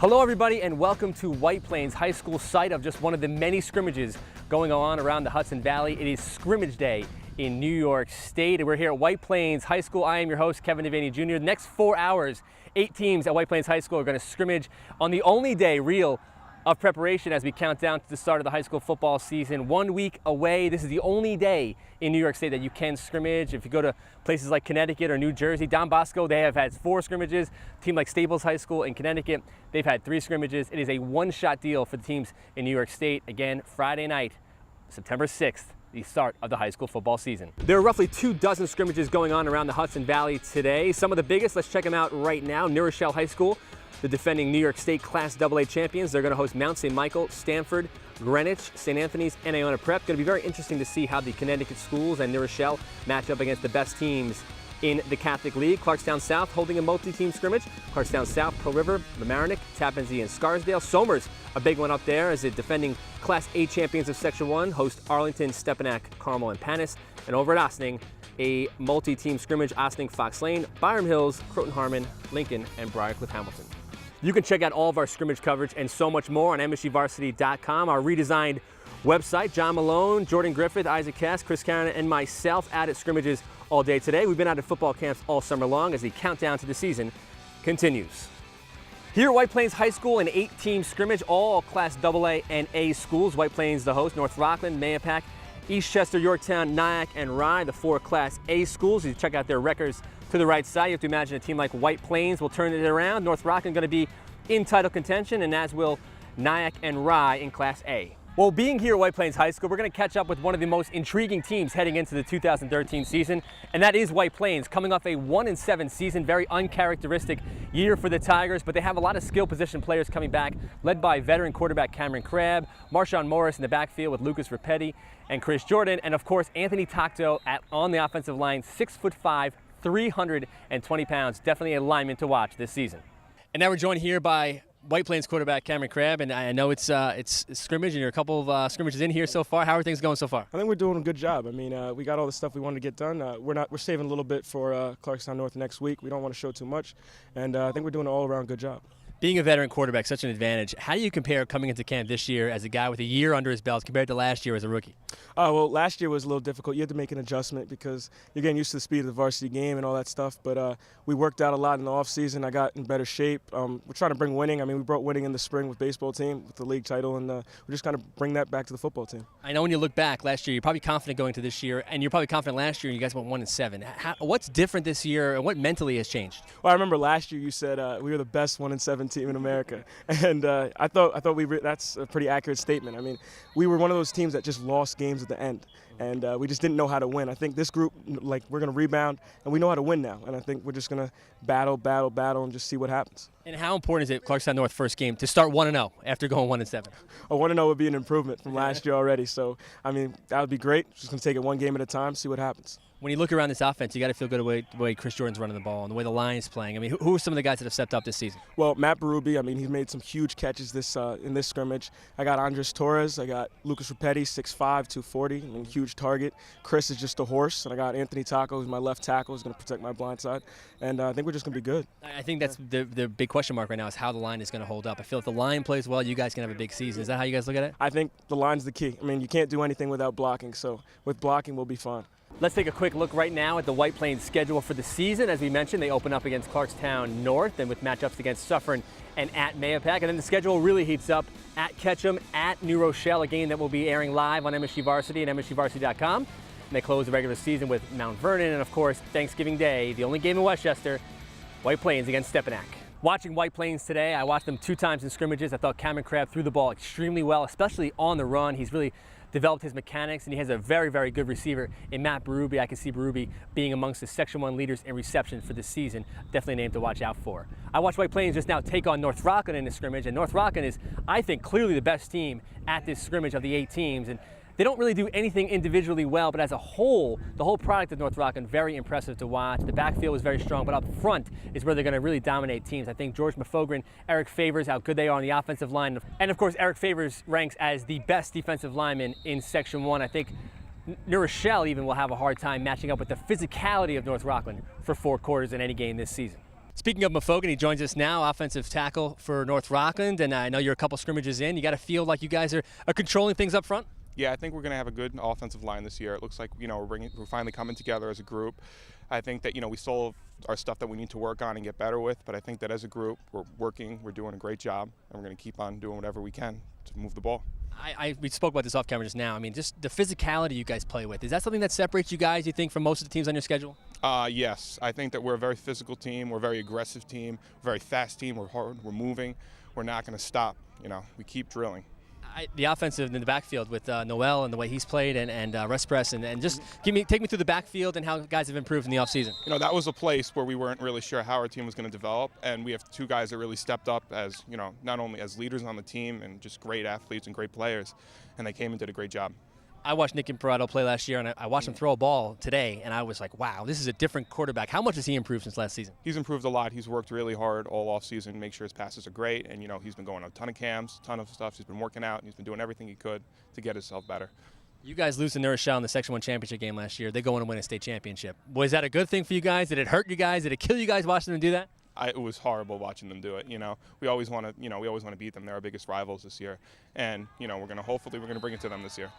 Hello everybody and welcome to White Plains High School, site of just one of the many scrimmages going on around the Hudson Valley. It is Scrimmage Day in New York State, and we're here at White Plains High School. I am your host, Kevin Devaney Jr. The next 4 hours, 8 teams at White Plains High School are going to scrimmage on the only day real of preparation as we count down to the start of the high school football season. 1 week away. This is the only day in New York State that you can scrimmage. If you go to places like Connecticut or New Jersey, Don Bosco, they have had 4 scrimmages. A team like Staples High School in Connecticut, they've had 3 scrimmages. It is a one-shot deal for the teams in New York State. Again, Friday night, September 6th, the start of the high school football season. There are roughly 24 scrimmages going on around the Hudson Valley today. Some of the biggest, let's check them out right now. New Rochelle High School, the defending New York State Class AA champions. They're going to host Mount St. Michael, Stanford, Greenwich, St. Anthony's, and Iona Prep. Going to be very interesting to see how the Connecticut schools and New Rochelle match up against the best teams in the Catholic League. Clarkstown South holding a multi-team scrimmage. Clarkstown South, Pearl River, Mamaroneck, Tappan Zee, and Scarsdale. Somers, a big one up there, as the defending Class A champions of Section 1 host Arlington, Stepinac, Carmel, and Panis. And over at Ossining, a multi-team scrimmage, Ossining, Fox Lane, Byram Hills, Croton Harmon, Lincoln, and Briarcliff Hamilton. You can check out all of our scrimmage coverage and so much more on msgvarsity.com, our redesigned website. John Malone, Jordan Griffith, Isaac Cass, Chris Caron, and myself out at scrimmages all day today. We've been out at football camps all summer long as the countdown to the season continues. Here at White Plains High School, an 8-team scrimmage, all Class AA and A schools. White Plains the host, North Rockland, Mahopac, Eastchester, Yorktown, Nyack, and Rye, the 4 Class A schools. You check out their records to the right side. You have to imagine a team like White Plains will turn it around. North Rockland going to be in title contention, and as will Nyack and Rye in Class A. Well, being here at White Plains High School, we're going to catch up with one of the most intriguing teams heading into the 2013 season, and that is White Plains, coming off a 1-7 season, very uncharacteristic year for the Tigers, but they have a lot of skill position players coming back, led by veteran quarterback Cameron Crabb, Marshawn Morris in the backfield with Lucas Rapetti and Chris Jordan, and of course Anthony Tocto on the offensive line, 6'5", 320 pounds, definitely a lineman to watch this season. And now we're joined here by White Plains quarterback Cameron Crabb, and I know it's scrimmage, and you're a couple of scrimmages in here so far. How are things going so far? I think we're doing a good job. I mean, we got all the stuff we wanted to get done. We're saving a little bit for Clarkstown North next week. We don't want to show too much, and I think we're doing an all-around good job. Being a veteran quarterback, such an advantage. How do you compare coming into camp this year as a guy with a year under his belt compared to last year as a rookie? Well, last year was a little difficult. You had to make an adjustment because you're getting used to the speed of the varsity game and all that stuff. But we worked out a lot in the offseason. I got in better shape. We're trying to bring winning. I mean, we brought winning in the spring with baseball team, with the league title, and we're just kind of bring that back to the football team. I know when you look back last year, you're probably confident going to this year, and you're probably confident last year, and you guys went 1-7. What's different this year, and what mentally has changed? Well, I remember last year you said we were the best 1-7 team in America. And I thought that's a pretty accurate statement. I mean, we were one of those teams that just lost games at the end, and we just didn't know how to win. I think this group, we're going to rebound, and we know how to win now. And I think we're just going to battle, and just see what happens. And how important is it, Clarkstown North first game, to start 1-0 after going 1-7? A 1-0 would be an improvement from last year already. So, I mean, that would be great. Just going to take it one game at a time, see what happens. When you look around this offense, you got to feel good the way Chris Jordan's running the ball and the way the line's playing. I mean, who are some of the guys that have stepped up this season? Well, Matt Berube, I mean, he's made some huge catches in this scrimmage. I got Andres Torres. I got Lucas Rapetti, 6'5", 240, I mean, huge target. Chris is just a horse. And I got Anthony Tocto, who's my left tackle, who's going to protect my blind side. And I think we're just going to be good. I think that's the big question mark right now is how the line is going to hold up. I feel if the line plays well, you guys can have a big season. Is that how you guys look at it? I think the line's the key. I mean, you can't do anything without blocking. So with blocking, we'll be fine. Let's take a quick look right now at the White Plains schedule for the season. As we mentioned, they open up against Clarkstown North and with matchups against Suffern and at Mahopac. And then the schedule really heats up at Ketchum, at New Rochelle, a game that will be airing live on MSG Varsity and MSGvarsity.com. And they close the regular season with Mount Vernon and, of course, Thanksgiving Day, the only game in Westchester, White Plains against Stepinac. Watching White Plains today, I watched them 2 times in scrimmages. I thought Cameron Crabb threw the ball extremely well, especially on the run. He's really developed his mechanics, and he has a very, very good receiver in Matt Berube. I can see Berube being amongst the Section 1 leaders in reception for this season. Definitely a name to watch out for. I watched White Plains just now take on North Rockland in this scrimmage, and North Rockland is, I think, clearly the best team at this scrimmage of the 8 teams. And they don't really do anything individually well, but as a whole, the whole product of North Rockland, very impressive to watch. The backfield is very strong, but up front is where they're going to really dominate teams. I think George Mafogren, Eric Favors, how good they are on the offensive line. And of course, Eric Favors ranks as the best defensive lineman in Section 1. I think New Rochelle even will have a hard time matching up with the physicality of North Rockland for 4 quarters in any game this season. Speaking of Mafogan, he joins us now, offensive tackle for North Rockland, and I know you're a couple scrimmages in. You got to feel like you guys are controlling things up front? Yeah, I think we're going to have a good offensive line this year. It looks like, we're finally coming together as a group. I think that, we still have our stuff that we need to work on and get better with, but I think that as a group, we're doing a great job, and we're going to keep on doing whatever we can to move the ball. We spoke about this off camera just now. I mean, just the physicality you guys play with. Is that something that separates you guys, you think, from most of the teams on your schedule? Yes. I think that we're a very physical team. We're a very aggressive team, very fast team. We're hard. We're moving. We're not going to stop. We keep drilling. The offensive in the backfield with Noel and the way he's played and Respress and just take me through the backfield and how guys have improved in the offseason. That was a place where we weren't really sure how our team was going to develop, and we have two guys that really stepped up as, not only as leaders on the team and just great athletes and great players, and they came and did a great job. I watched Nick Imparato play last year, and I watched him throw a ball today, and I was like, wow, this is a different quarterback. How much has he improved since last season? He's improved a lot. He's worked really hard all off season to make sure his passes are great, and he's been going on a ton of camps, a ton of stuff. He's been working out, and he's been doing everything he could to get himself better. You guys lose to New Rochelle in the Section 1 championship game last year. They go on to win a state championship. Was that a good thing for you guys? Did it hurt you guys? Did it kill you guys watching them do that? It was horrible watching them do it. We always want to beat them. They're our biggest rivals this year, and we're going to bring it to them this year.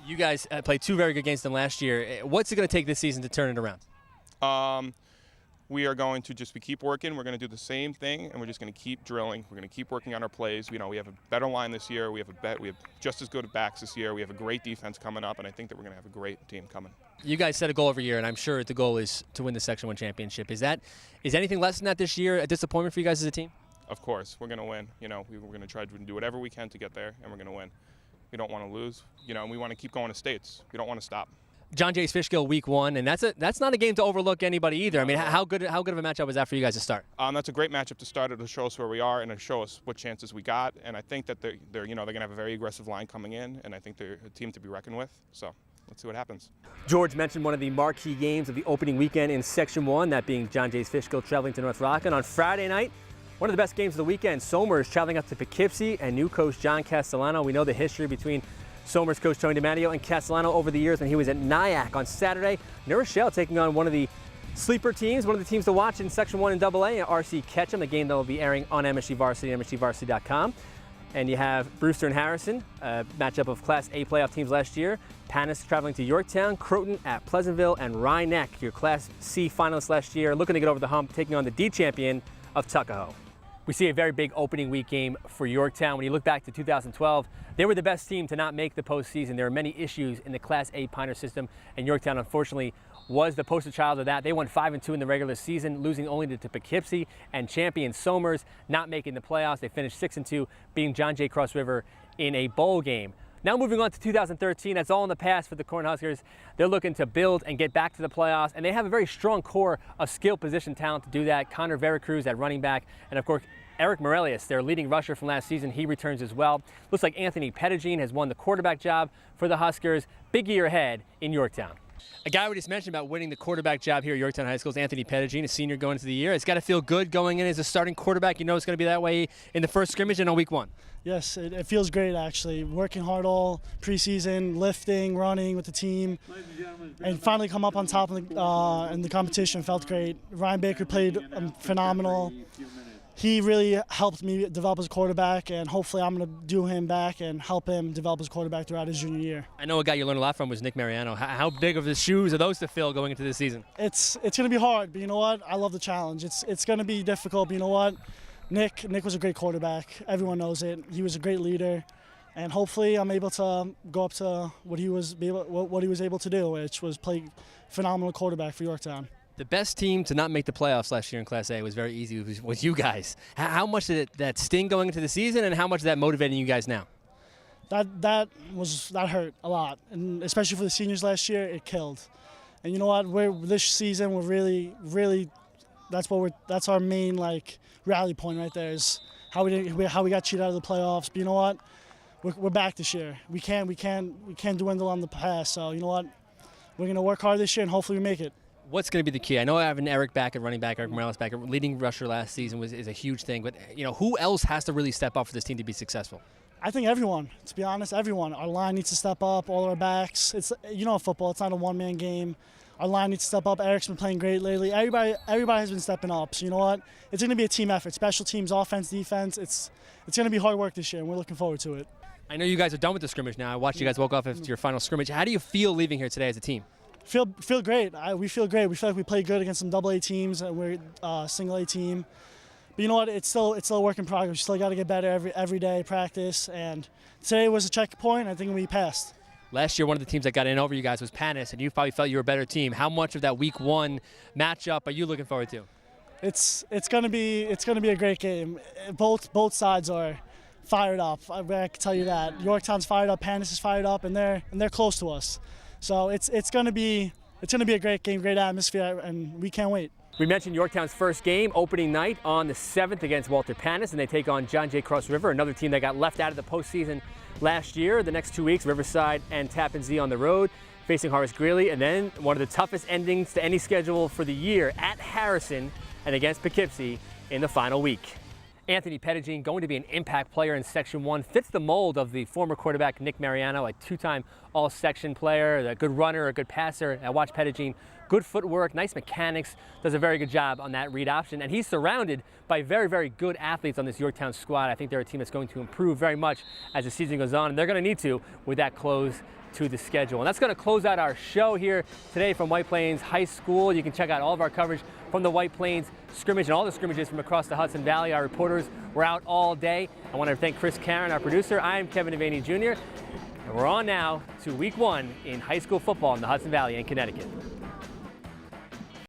You guys played two very good games them last year. What's it going to take this season to turn it around? We are going to keep working. We're going to do the same thing, and we're just going to keep drilling. We're going to keep working on our plays. We have a better line this year. We have just as good backs this year. We have a great defense coming up, and I think that we're going to have a great team coming. You guys set a goal every year, and I'm sure the goal is to win the Section 1 championship. Is anything less than that this year a disappointment for you guys as a team? Of course, we're going to win. We're going to try to do whatever we can to get there, and we're going to win. We don't want to lose. And we want to keep going to states. We don't want to stop. John Jay's Fishkill week 1, and that's not a game to overlook anybody either. I mean, how good of a matchup was that for you guys to start? That's a great matchup to start. It'll show us where we are and it'll show us what chances we got. And I think that they're going to have a very aggressive line coming in, and I think they're a team to be reckoned with. So let's see what happens. George mentioned one of the marquee games of the opening weekend in Section 1, that being John Jay's Fishkill traveling to North Rockland on Friday night. One of the best games of the weekend. Somers traveling up to Poughkeepsie and new coach John Castellano. We know the history between Somers coach Tony DiMatteo and Castellano over the years when he was at Nyack on Saturday. New Rochelle taking on one of the sleeper teams, one of the teams to watch in Section 1 and AA, RC Ketchum, the game that will be airing on MSG Varsity and MSGVarsity.com. And you have Brewster and Harrison, a matchup of Class A playoff teams last year. Panis traveling to Yorktown, Croton at Pleasantville, and Rhinebeck, your Class C finalists last year, looking to get over the hump, taking on the D champion of Tuckahoe. We see a very big opening week game for Yorktown. When you look back to 2012, they were the best team to not make the postseason. There were many issues in the Class A Pioneer system, and Yorktown, unfortunately, was the poster child of that. They won 5-2 in the regular season, losing only to Poughkeepsie and champion Somers, not making the playoffs. They finished 6-2, beating John Jay Cross River in a bowl game. Now moving on to 2013, that's all in the past for the Cornhuskers. They're looking to build and get back to the playoffs, and they have a very strong core of skill position talent to do that. Connor Veracruz at running back, and of course, Eric Morelius, their leading rusher from last season, he returns as well. Looks like Anthony Pettigene has won the quarterback job for the Huskers. Big year ahead in Yorktown. A guy we just mentioned about winning the quarterback job here at Yorktown High School is Anthony Pettigene, a senior going into the year. It's got to feel good going in as a starting quarterback. You know it's going to be that way in the first scrimmage and on week 1. Yes, it feels great actually. Working hard all preseason, lifting, running with the team, and finally come up on top in the competition felt great. Ryan Baker played phenomenal. He really helped me develop as a quarterback, and hopefully I'm going to do him back and help him develop as a quarterback throughout his junior year. I know a guy you learned a lot from was Nick Mariano. How big of the shoes are those to fill going into this season? It's going to be hard, but you know what? I love the challenge. It's going to be difficult, but you know what? Nick was a great quarterback. Everyone knows it. He was a great leader, and hopefully I'm able to go up to what he was able to do, which was play phenomenal quarterback for Yorktown. The best team to not make the playoffs last year in Class A was very easy with you guys. How much did that sting going into the season, and how much is that motivating you guys now? That hurt a lot, and especially for the seniors last year, it killed. And you know what? This season we're really that's our main rally point right there is how we got cheated out of the playoffs. But you know what? We're back this year. We can't dwindle on the past. So you know what? We're gonna work hard this year, and hopefully we make it. What's going to be the key? I know having Eric back at running back, Eric Morales back at leading rusher last season is a huge thing, but who else has to really step up for this team to be successful? I think everyone, to be honest, everyone. Our line needs to step up, all our backs. It's football, it's not a one-man game. Our line needs to step up. Eric's been playing great lately. Everybody has been stepping up. So you know what? It's going to be a team effort. Special teams, offense, defense. It's going to be hard work this year, and we're looking forward to it. I know you guys are done with the scrimmage now. I watched you guys walk off after your final scrimmage. How do you feel leaving here today as a team? Feel great. We feel great. We feel like we played good against some AA teams, and we're a single A team. But you know what? It's still a work in progress. We still got to get better every day, practice. And today was a checkpoint. I think we passed. Last year, one of the teams that got in over you guys was Panis, and you probably felt you were a better team. How much of that Week 1 matchup are you looking forward to? It's gonna be a great game. Both sides are fired up. I can tell you that. Yorktown's fired up, Panis is fired up, and they're close to us. So it's gonna be a great game, great atmosphere, and we can't wait. We mentioned Yorktown's first game, opening night on the 7th against Walter Panis, and they take on John Jay Cross River, another team that got left out of the postseason last year. The next 2 weeks, Riverside and Tappan Zee on the road, facing Horace Greeley, and then one of the toughest endings to any schedule for the year at Harrison and against Poughkeepsie in the final week. Anthony Pettigene, going to be an impact player in Section 1, fits the mold of the former quarterback Nick Mariano, a two-time all-section player, a good runner, a good passer. I watched Pettigene, good footwork, nice mechanics, does a very good job on that read option, and he's surrounded by very, very good athletes on this Yorktown squad. I think they're a team that's going to improve very much as the season goes on, and they're going to need to with that close to the schedule. And that's going to close out our show here today from White Plains High School. You can check out all of our coverage from the White Plains scrimmage and all the scrimmages from across the Hudson Valley. Our reporters were out all day. I want to thank Chris Karen, our producer. I am Kevin Devaney Jr. And we're on now to Week 1 in high school football in the Hudson Valley in Connecticut.